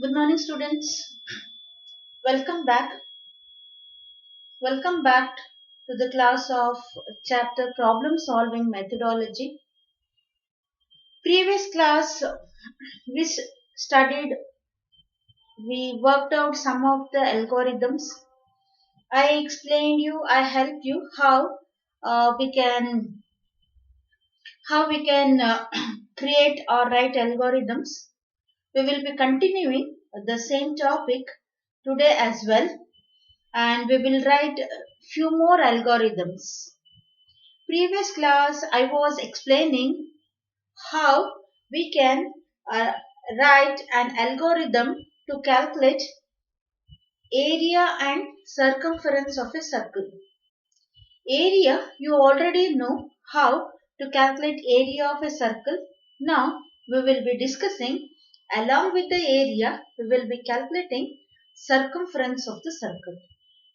Good morning, students. Welcome back. Welcome back to the class of chapter Problem Solving Methodology. Previous class, we studied, we worked out some of the algorithms. I explained you, I helped you uh, we can how we can create or write algorithms. We will be continuing the same topic today as well, and we will write few more algorithms. Previous class I was explaining how we can uh, write an algorithm to calculate area and circumference of a circle. Area, you already know how to calculate area of a circle. Now we will be discussing, along with the area, we will be calculating circumference of the circle.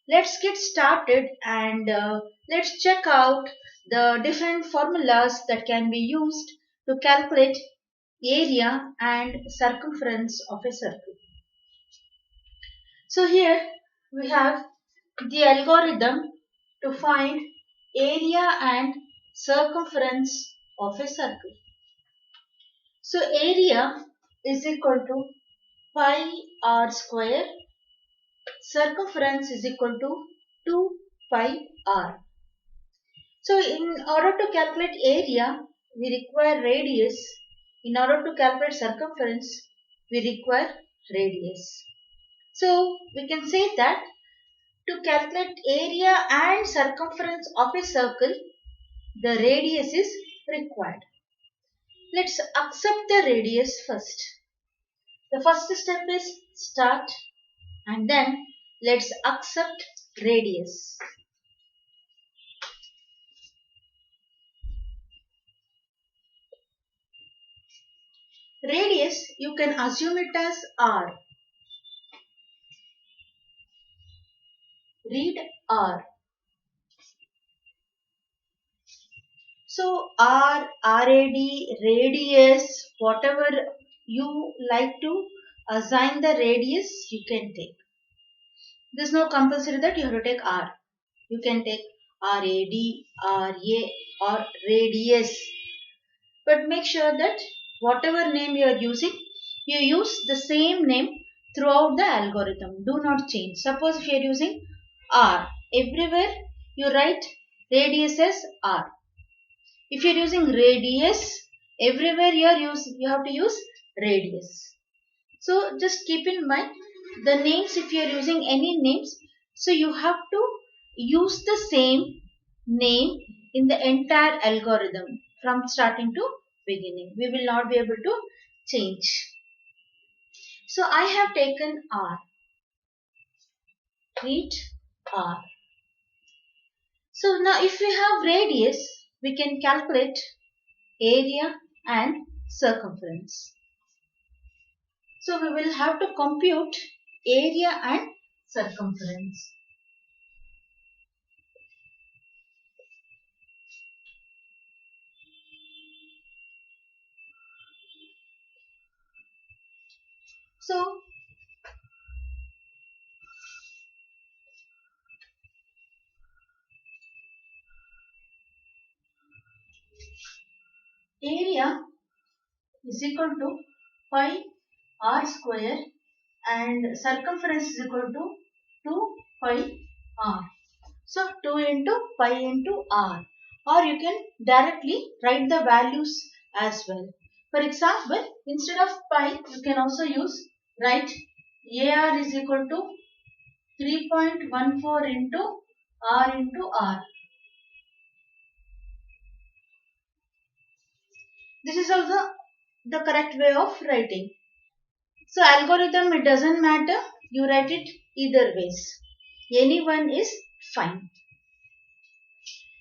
Let's get started and let's check out the different formulas that can be used to calculate area and circumference of a circle. So here we have the algorithm to find area and circumference of a circle. So area is equal to pi r square, circumference is equal to 2 pi r. So in order to calculate area, we require radius. In order to calculate circumference, we require radius. So we can say that to calculate area and circumference of a circle, the radius is required. Let's accept the radius first. The first step is start, and then let's accept radius. Radius, you can assume it as r. Read r. So r, rad, radius, whatever you like to assign the radius, you can take. There's no compulsory that you have to take r. You can take rad, ra or radius. But make sure that whatever name you are using, you use the same name throughout the algorithm. Do not change. Suppose if you are using r, everywhere you write radius as r. If you are using radius, everywhere you have to use radius. So just keep in mind the names, if you are using any names, so you have to use the same name in the entire algorithm from starting to beginning. We will not be able to change. So I have taken R. Read R. So now if we have radius, we can calculate area and circumference. So we will have to compute area and circumference. So area is equal to pi r square and circumference is equal to 2 pi r. So 2 into pi into r, or you can directly write the values as well. For example, instead of pi you can also write ar is equal to 3.14 into r. This is also the correct way of writing. So algorithm, it doesn't matter, you write it either ways. Any one is fine.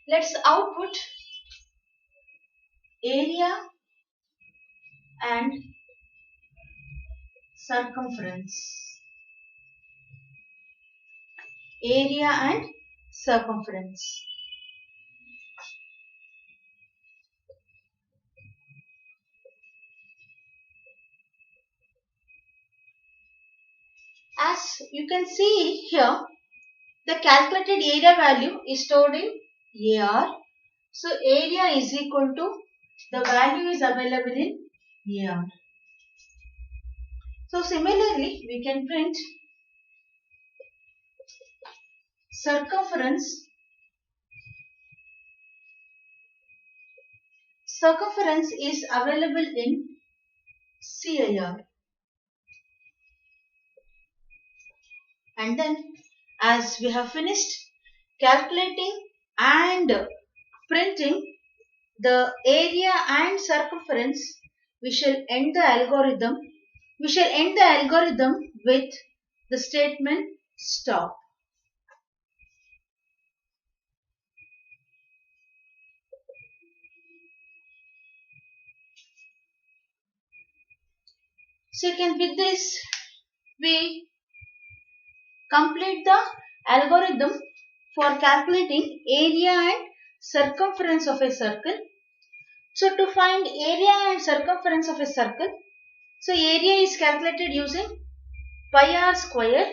Let's output area and circumference. Area and circumference. As you can see here, the calculated area value is stored in AR. So area is equal to the value is available in AR. So similarly, we can print circumference. Circumference is available in CIR. And then as we have finished calculating and printing the area and circumference, we shall end the algorithm. We shall end the algorithm with the statement stop. So you can, with this we complete the algorithm for calculating area and circumference of a circle. So to find area and circumference of a circle, so area is calculated using pi r square.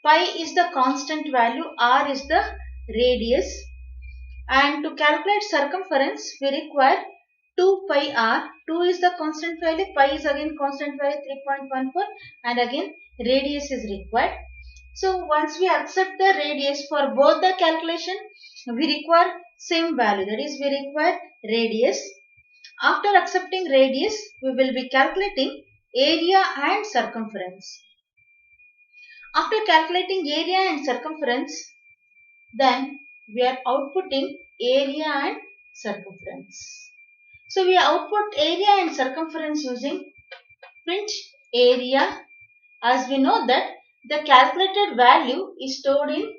Pi is the constant value, r is the radius, and to calculate circumference we require 2 pi r. 2 is the constant value, pi is again constant value 3.14, and again radius is required. So once we accept the radius for both the calculation, we require same value, that is we require radius. After accepting radius, we will be calculating area and circumference. After calculating area and circumference, then we are outputting area and circumference. So we output area and circumference using print area, as we know that the calculated value is stored in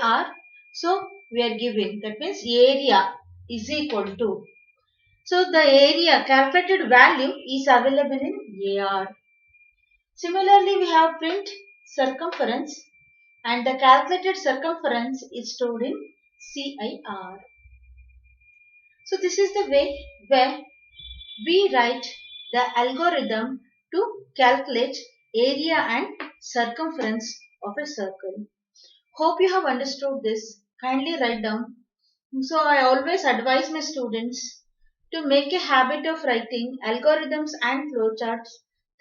AR. So we are giving, that means area is equal to. So the area calculated value is available in AR. Similarly, we have print circumference, and the calculated circumference is stored in CIR. So this is the way where we write the algorithm to calculate area and circumference of a circle. Hope you have understood this. Kindly write down. So I always advise my students to make a habit of writing algorithms and flowcharts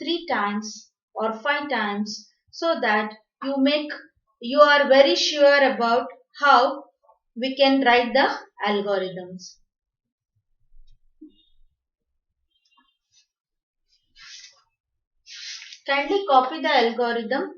3 times or 5 times, so that you are very sure about how we can write the algorithms. Kindly copy the algorithm.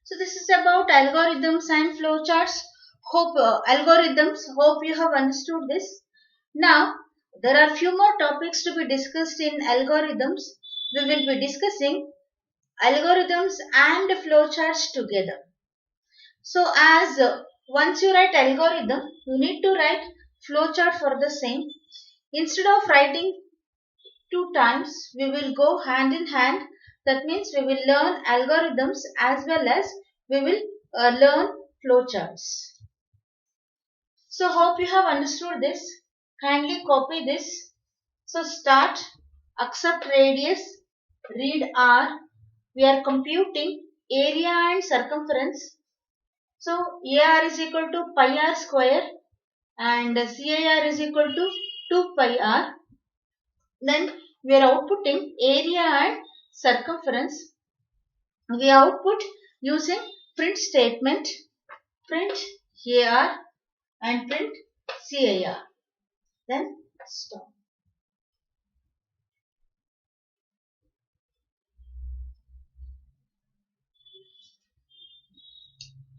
So this is about algorithms and flowcharts. Hope Hope you have understood this. Now there are few more topics to be discussed in algorithms. We will be discussing algorithms and flowcharts together. So as once you write algorithm, you need to write flowchart for the same. Instead of writing 2 times, we will go hand in hand. That means we will learn algorithms as well as we will learn flowcharts. So hope you have understood this. Kindly copy this. So start, accept radius, read r. We are computing area and circumference. So AR is equal to pi r square and CIR is equal to 2 pi r. Then we are outputting area and circumference. We output using print statement, print AR and print CIR. Then stop.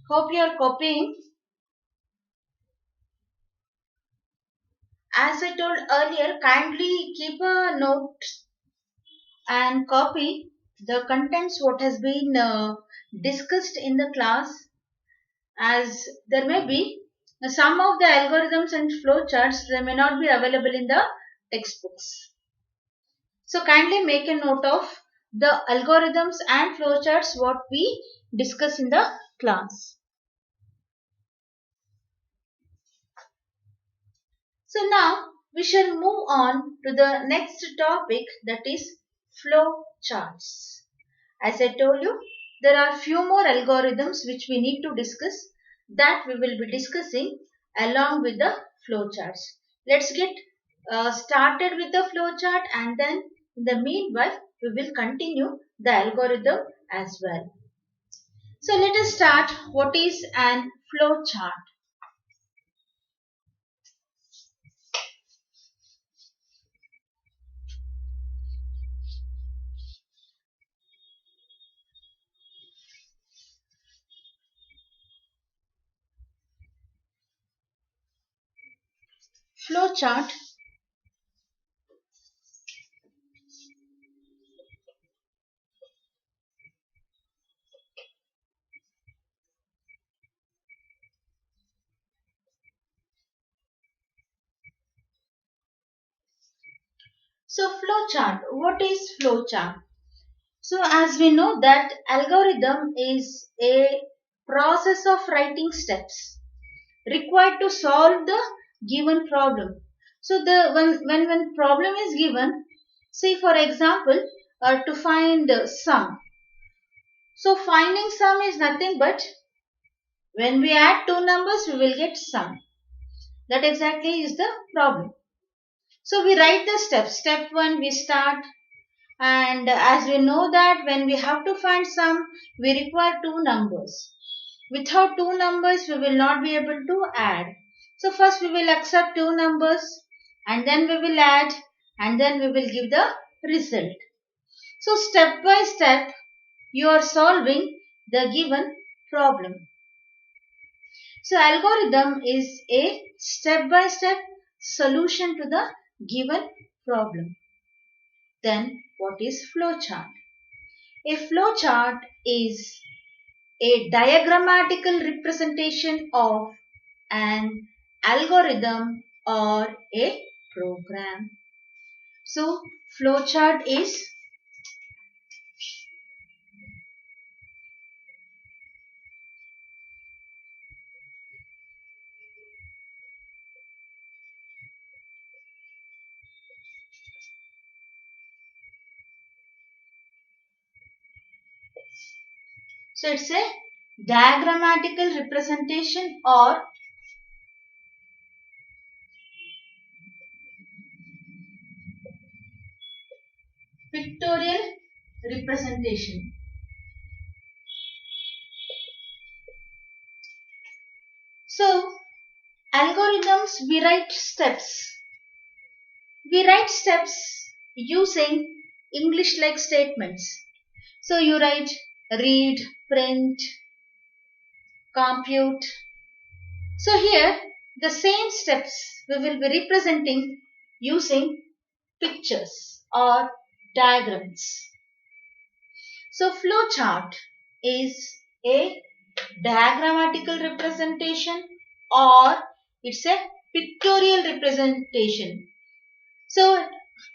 Hope you are copying. As I told earlier, kindly keep a note and copy the contents what has been discussed in the class, as there may be Now, some of the algorithms and flowcharts they may not be available in the textbooks. So kindly make a note of the algorithms and flowcharts what we discuss in the class. So now we shall move on to the next topic, that is flow charts. As I told you, there are few more algorithms which we need to discuss, that we will be discussing along with the flow charts. Let's get started with the flow chart, and then in the meanwhile we will continue the algorithm as well. So let us start. What is an flow chart? Flow chart. So flow chart. What is flow chart? So as we know that algorithm is a process of writing steps required to solve the given problem. So the when problem is given, say for example to find sum. So finding sum is nothing but when we add two numbers we will get sum. That exactly is the problem. So we write the steps. Step 1 we start, and as we know that when we have to find sum we require two numbers. Without two numbers we will not be able to add. So first we will accept two numbers, and then we will add, and then we will give the result. So step by step you are solving the given problem. So algorithm is a step by step solution to the given problem. Then what is flowchart? A flowchart is a diagrammatical representation of an algorithm or a program. So flowchart is it's a diagrammatical representation or pictorial representation. So algorithms we write steps using English like statements. So you write read, print, compute. So here the same steps we will be representing using pictures or diagrams. So flowchart is a diagrammatical representation or it's a pictorial representation. So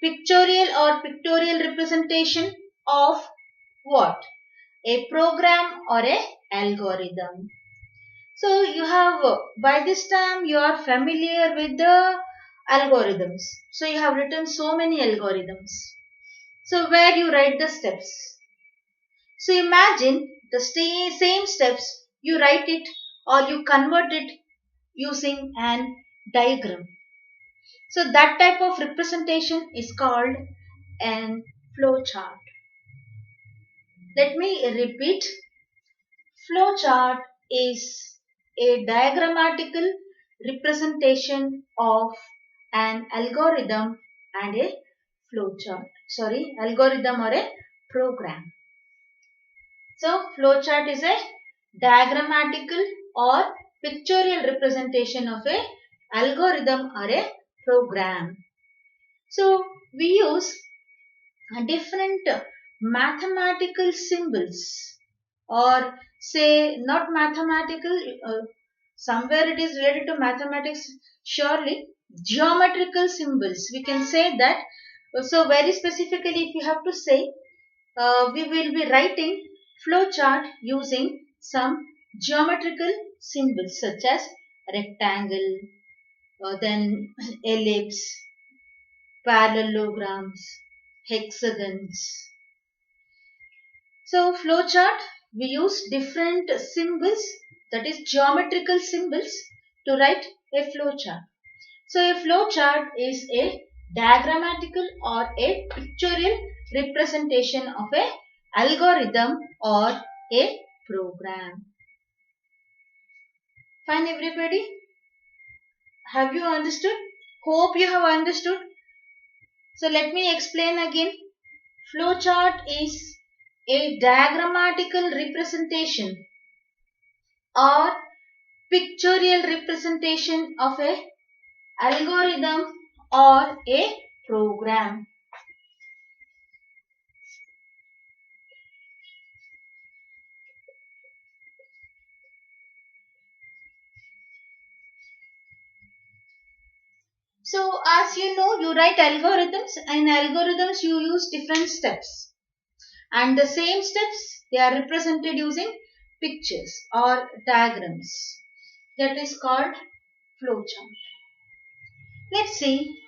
pictorial representation of what? A program or a algorithm. So you have by this time you are familiar with the algorithms. So you have written so many algorithms. So where you write the steps. So imagine the same steps you write it or you convert it using an diagram. So that type of representation is called an flowchart. Let me repeat. Flowchart is a diagrammatical representation of an algorithm and a flowchart. Algorithm or a program. So flowchart is a diagrammatical or pictorial representation of a algorithm or a program. So we use different mathematical symbols, or say not mathematical somewhere it is related to mathematics, surely. Geometrical symbols, we can say that. So very specifically, if you have to say, we will be writing flowchart using some geometrical symbols such as rectangle, then ellipse, parallelograms, hexagons. So flowchart, we use different symbols, that is geometrical symbols, to write a flowchart. So a flowchart is a diagrammatical or a pictorial representation of a algorithm or a program. Fine everybody? Have you understood? Hope you have understood. So let me explain again. Flowchart is a diagrammatical representation or pictorial representation of a algorithm or a program. So as you know, you write algorithms. In algorithms you use different steps, and the same steps they are represented using pictures or diagrams. That is called flowchart. Let's see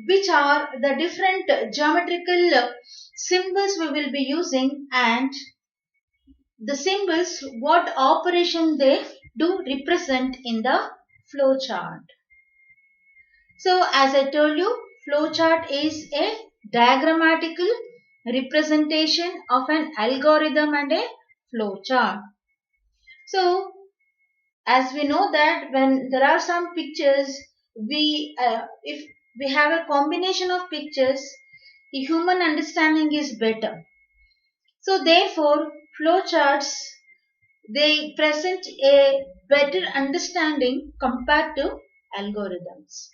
which are the different geometrical symbols we will be using, and the symbols what operation they do represent in the flowchart. So as I told you, flowchart is a diagrammatical representation of an algorithm and a flowchart. So as we know that when there are some pictures, if we have a combination of pictures, the human understanding is better. So therefore, flowcharts, they present a better understanding compared to algorithms.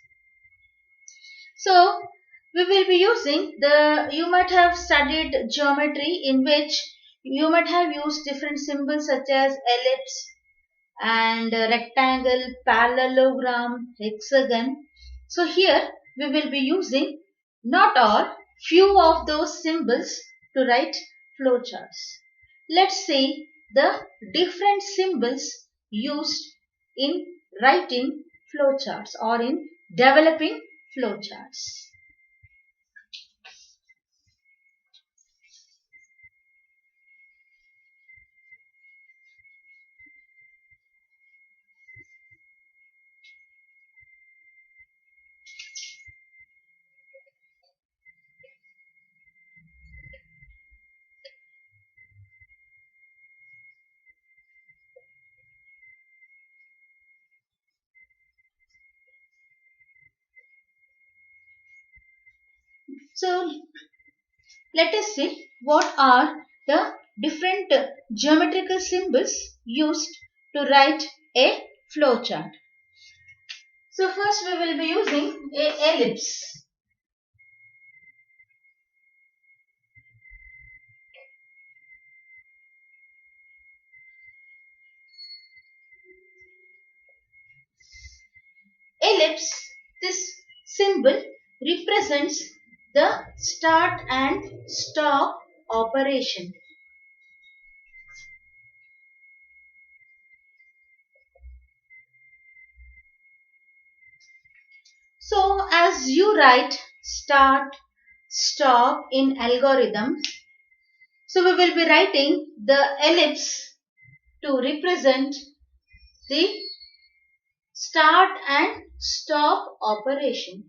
So we will be using you might have studied geometry, in which you might have used different symbols such as ellipse and rectangle, parallelogram, hexagon. So here we will be using not all, few of those symbols to write flowcharts. Let's see the different symbols used in writing flowcharts or in developing flowcharts. So let us see what are the different geometrical symbols used to write a flowchart. So first we will be using a ellipse. Ellipse, this symbol represents the start and stop operation. So as you write start, stop in algorithm, so we will be writing the ellipse to represent the start and stop operation.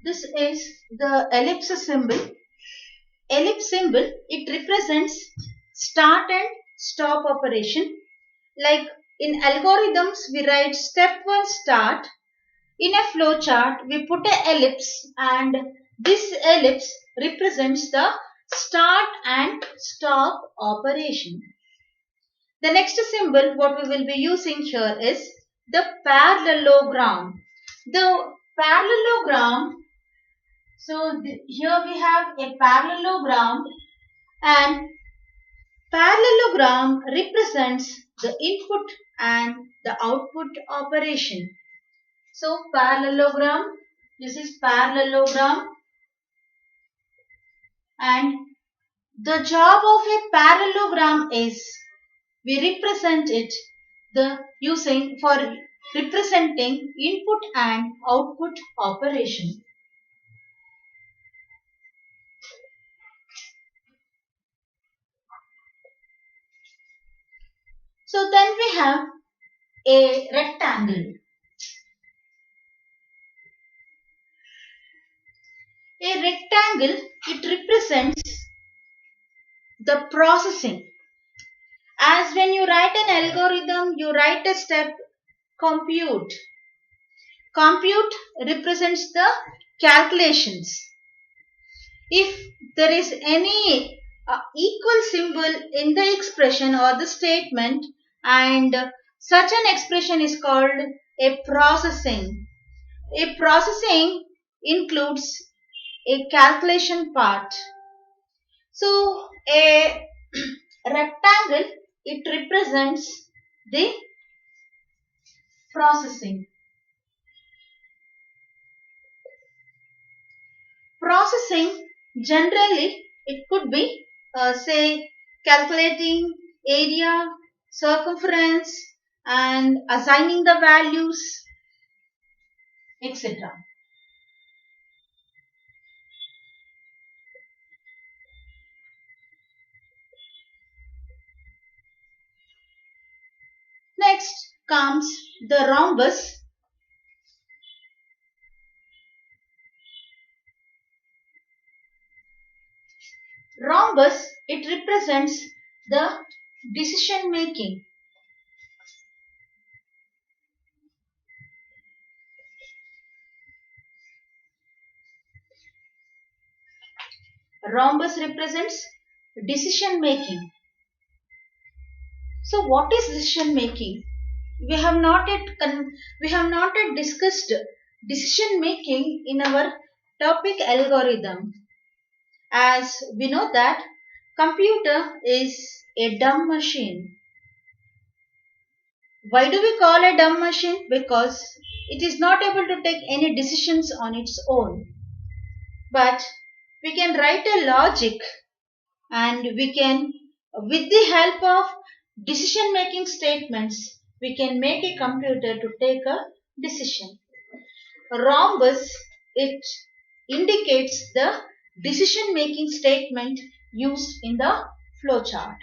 This is the ellipse symbol. Ellipse symbol, it represents start and stop operation. Like in algorithms, we write step 1 start. In a flowchart, we put a ellipse, and this ellipse represents the start and stop operation. The next symbol what we will be using here is the parallelogram. The parallelogram So here we have a parallelogram, and parallelogram represents the input and the output operation. So parallelogram, this is parallelogram, and the job of a parallelogram is we represent it the using for representing input and output operation. So then we have a rectangle. A rectangle, it represents the processing. As when you write an algorithm, you write a step compute. Compute represents the calculations. If there is any equal symbol in the expression or the statement, and such an expression is called a processing. A processing includes a calculation part. So a rectangle, it represents the processing. Processing generally it could be say calculating area, circumference, and assigning the values, etc. Next comes the rhombus. Rhombus, it represents the decision making. Rhombus represents decision making. So what is decision making? We have not yet discussed decision making in our topic algorithm. As we know that computer is a dumb machine. Why do we call a dumb machine? Because it is not able to take any decisions on its own. But we can write a logic, and we can, with the help of decision making statements, we can make a computer to take a decision. A rhombus, it indicates the decision making statement used in the flowchart.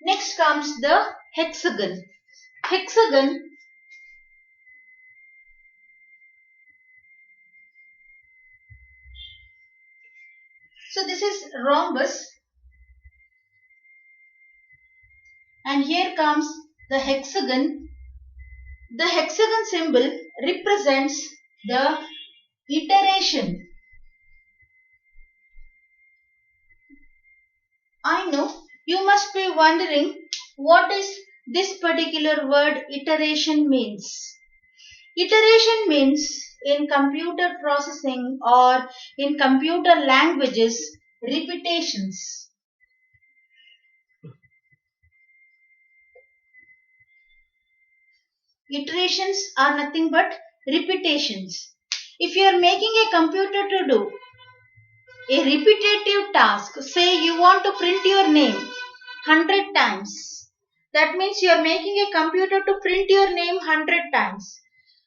Next comes the hexagon. Hexagon, so this is rhombus, and here comes the hexagon. The hexagon symbol represents the iteration. I know you must be wondering what is this particular word iteration means. Iteration means in computer processing or in computer languages repetitions. Iterations are nothing but repetitions. If you are making a computer to do a repetitive task, say you want to print your name 100 times. That means you are making a computer to print your name 100 times.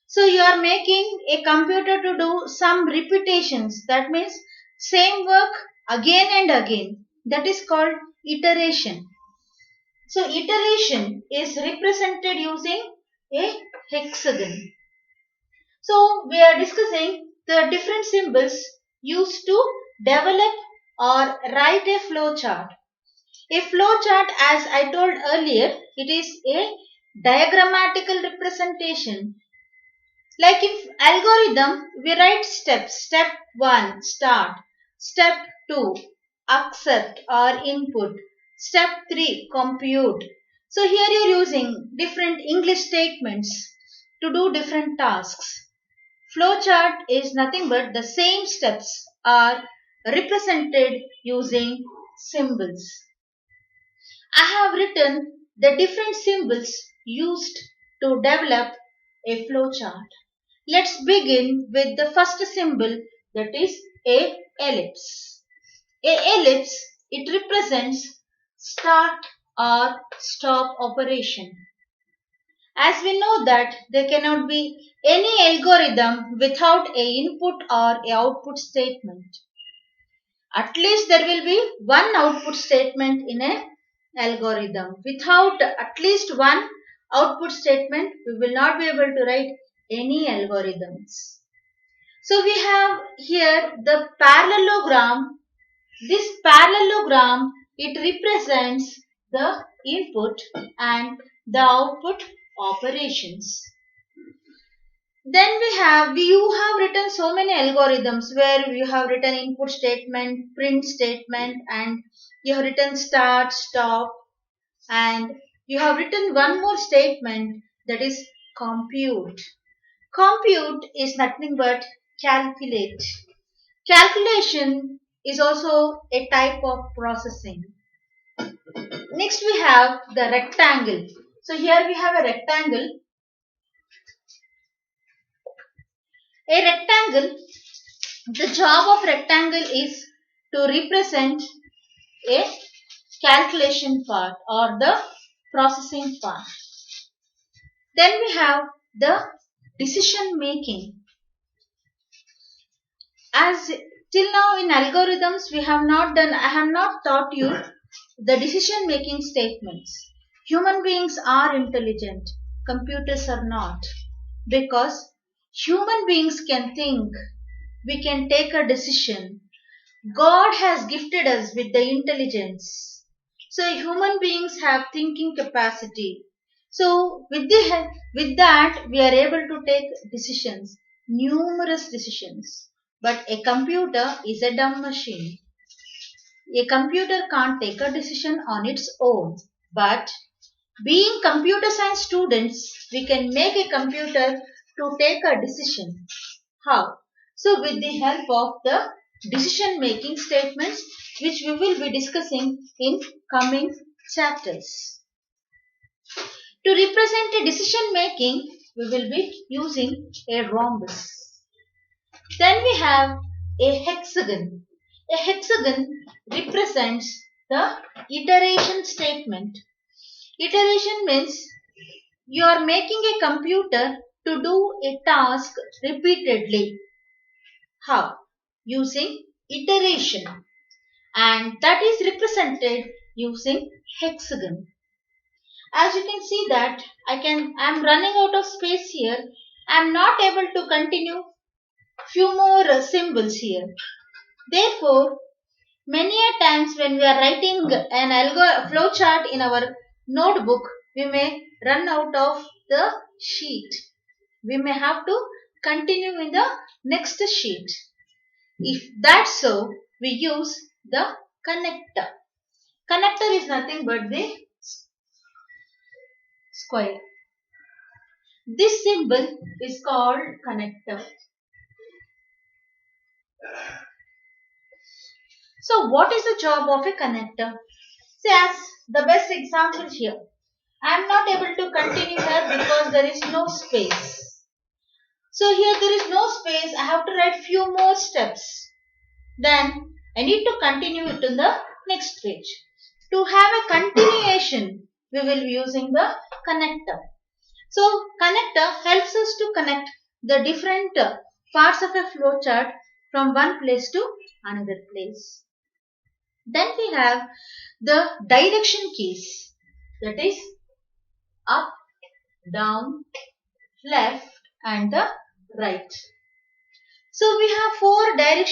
So you are making a computer to do some repetitions. That means same work again and again. That is called iteration. So iteration is represented using a hexagon. So we are discussing the different symbols used to develop or write a flowchart. A flowchart, as I told earlier, it is a diagrammatical representation. Like in algorithm, we write steps. Step 1, start. Step 2, accept or input. Step 3, compute. So here you are using different English statements to do different tasks. flowchart is nothing but the same steps are represented using symbols. I have written the different symbols used to develop a flowchart. Let's begin with the first symbol, that is a ellipse. A ellipse, it represents start or stop operation. As we know that there cannot be any algorithm without a input or a output statement. At least there will be one output statement in a algorithm. Without at least one output statement, we will not be able to write any algorithms. So we have here the parallelogram. This parallelogram, it represents the input and the output operations. Then you have written so many algorithms where you have written input statement, print statement, and you have written start, stop, and you have written one more statement, that is compute. Compute is nothing but calculate. Calculation is also a type of processing. Next we have the rectangle. So here we have a rectangle. A rectangle, the job of rectangle is to represent a calculation part or the processing part. Then we have the decision making. As till now in algorithms I have not taught you the decision making statements. Human beings are intelligent, computers are not, because human beings can think, we can take a decision. God has gifted us with the intelligence. So human beings have thinking capacity. So with that we are able to take decisions, numerous decisions. But a computer is a dumb machine. A computer can't take a decision on its own. But being computer science students, we can make a computer to take a decision. How? So with the help of the decision making statements, which we will be discussing in coming chapters. To represent a decision making, we will be using a rhombus. Then we have a hexagon. A hexagon represents the iteration statement. Iteration means you are making a computer to do a task repeatedly. How? Using iteration, and that is represented using hexagon. As you can see that I am running out of space here. I am not able to continue few more symbols here. Therefore, many a times when we are writing an flowchart in our notebook, we may run out of the sheet. We may have to continue in the next sheet. If that's so, we use the connector. Connector is nothing but the square. This symbol is called connector. So what is the job of a connector? See, as the best example here. I am not able to continue here because there is no space. So here there is no space. I have to write few more steps. Then I need to continue it in the next page. To have a continuation, we will be using the connector. So connector helps us to connect the different parts of a flowchart from one place to another place. Then we have the direction keys, that is up, down, left and the right. So we have four direction